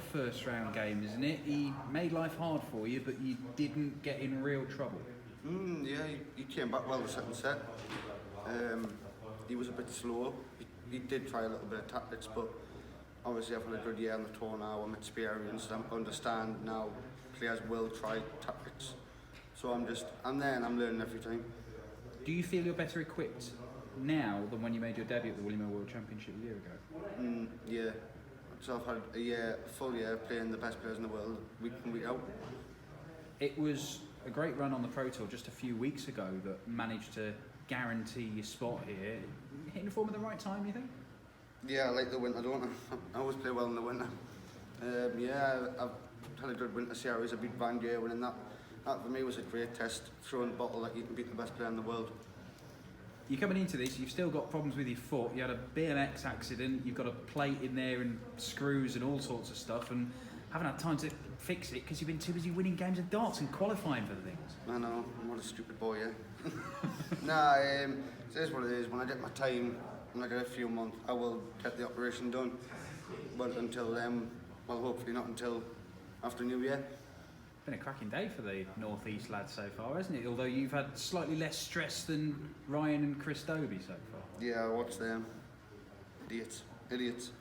first round game, isn't it? He made life hard for you, but you didn't get in real trouble. Yeah, he came back well the second set. He was a bit slow. He did try a little bit of tactics, but obviously I've had a good year on the tour now. I'm experienced. I understand now players will try tactics. So I'm learning every time. Do you feel you're better equipped now than when you made your debut at the William Hill World Championship a year ago? Yeah. So I've had a full year playing the best players in the world week in, week out. It was a great run on the Pro Tour just a few weeks ago that managed to guarantee your spot here. Hitting the form at the right time, you think? Yeah, I like the winter, don't I? I always play well in the winter. I've had a good winter series. I beat Van Gerwen, and that for me was a great test, throwing the bottle that you can beat the best player in the world. You're coming into this, you've still got problems with your foot. You had a BMX accident, you've got a plate in there and screws and all sorts of stuff, and haven't had time to fix it because you've been too busy winning games of darts and qualifying for the things. I know, I'm what a stupid boy, yeah. Nah, it is what it is. When I get my time, when I get a few months, I will get the operation done. But until then, well, hopefully not until after New Year. Been a cracking day for the North East lads so far, hasn't it? Although you've had slightly less stress than Ryan and Chris Dobie so far. Yeah, I watched them. Idiots.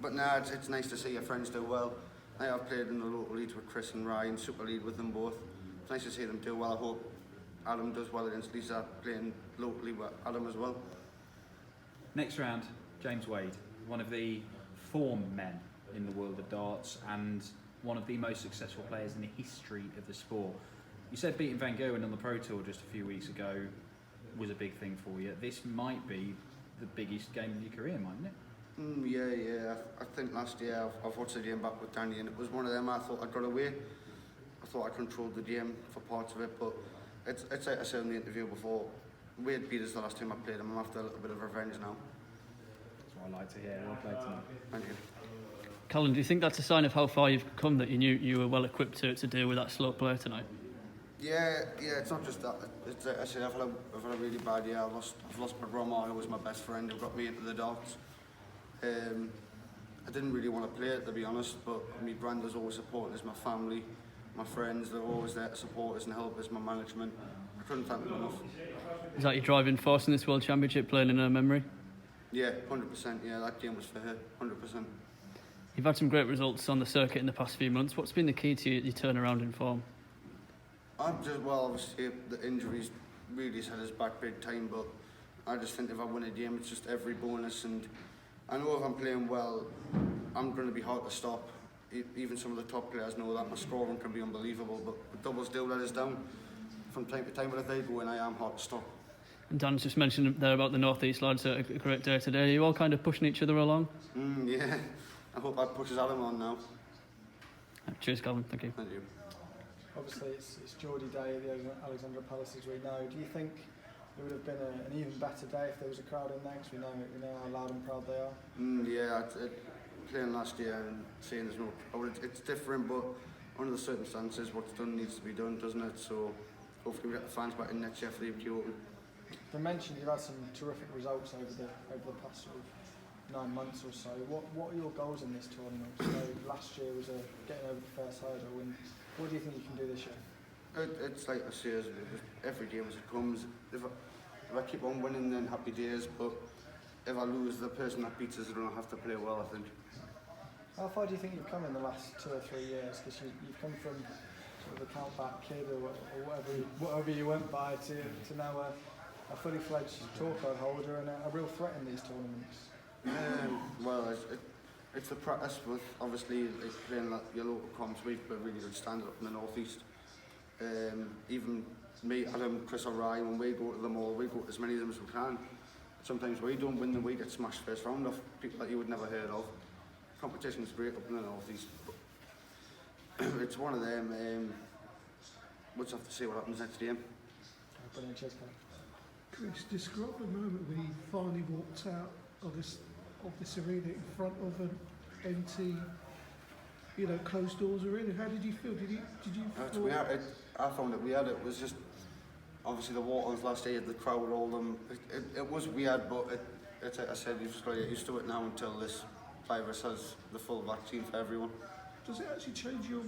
But nah, it's nice to see your friends do well. I've played in the local leagues with Chris and Ryan, Super League with them both. It's nice to see them do well. I hope Adam does well against Lisa, playing locally with Adam as well. Next round, James Wade, one of the form men in the world of darts and one of the most successful players in the history of the sport. You said beating Van Gerwen on the Pro Tour just a few weeks ago was a big thing for you. This might be the biggest game of your career, mightn't it? Yeah. I think last year I've watched the game back with Danny, and it was one of them I thought I got away. I thought I controlled the game for parts of it, but it's like I said in the interview before, Wade beat us the last time I played him. I'm after a little bit of revenge now. That's what I like to hear. Well played tonight. Thank you. Callan, do you think that's a sign of how far you've come, that you knew you were well equipped to deal with that slow player tonight? Yeah, it's not just that. It's, I said I've had a really bad year. I've lost my grandma, who was my best friend, who got me into the darts. I didn't really want to play it, to be honest, but my brand has always supported us, my family, my friends. They're always there to support us and help us, my management. I couldn't thank them enough. Is that your driving force in this World Championship, playing in her memory? Yeah, 100%. Yeah, that game was for her, 100%. You've had some great results on the circuit in the past few months. What's been the key to your turnaround in form? Obviously the injuries really set us back big time, but I just think if I win a game, it's just every bonus, and I know if I'm playing well, I'm going to be hard to stop. Even some of the top players know that. My scoring can be unbelievable, but the doubles do let us down from time to time, but if they go in, I am hard to stop. And Dan's just mentioned there about the North East lads, a great day today. Are you all kind of pushing each other along? Yeah, I hope that pushes Adam on now. Cheers, Callan. Thank you. Thank you. Obviously, it's Geordie Day at the Alexandra Palace, as we know. Do you think it would have been an even better day if there was a crowd in there? Because we know how loud and proud they are. Yeah, playing last year and seeing there's no crowd, it's different, but under the circumstances, what's done needs to be done, doesn't it? So hopefully we get the fans back in next year for the UK Open. You mentioned you've had some terrific results over the past sort of 9 months or so. What are your goals in this tournament? So last year was getting over the first hurdle, and what do you think you can do this year? It's like I say, every game as it comes. If I keep on winning, then happy days. But if I lose, the person that beats us is going to have to play well, I think. How far do you think you've come in the last 2 or 3 years? Because you've come from sort of a countback kid or whatever you went by to now a fully fledged tour card holder and a real threat in these tournaments. It's the practice with obviously playing like your local comps. We've got a really good standard up in the North East. Even me, Adam, Chris or Ryan, when we go to them all, we go to as many of them as we can. Sometimes we don't win them, we get smashed first round off people that you would never heard of. Competition's great up in the North East, but it's one of them. We'll just have to see what happens next game. Brilliant, cheers, Chris, describe the moment when you finally walked out of this arena in front of an empty, closed doors arena. How did you feel? Did you? I found it weird. It was just obviously the Waters last year, the crowd, all them. It was weird, but it's like I said, you've just got to get used to it now until this virus has the full vaccine for everyone. Does it actually change your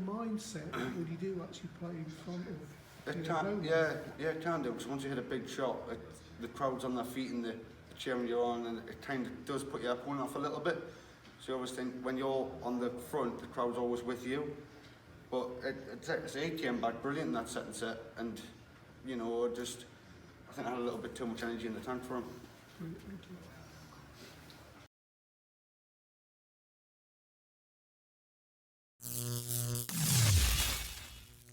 mindset when you do actually play in front of? It you know, can, no one? yeah, it can do, because once you hit a big shot, the crowd's on their feet and they're cheering you on, and it kind of does put your opponent off a little bit. So you always think when you're on the front, the crowd's always with you. But it's 8 came back brilliant in that second set, and you know, I think I had a little bit too much energy in the tank for him. Brilliant, thank you.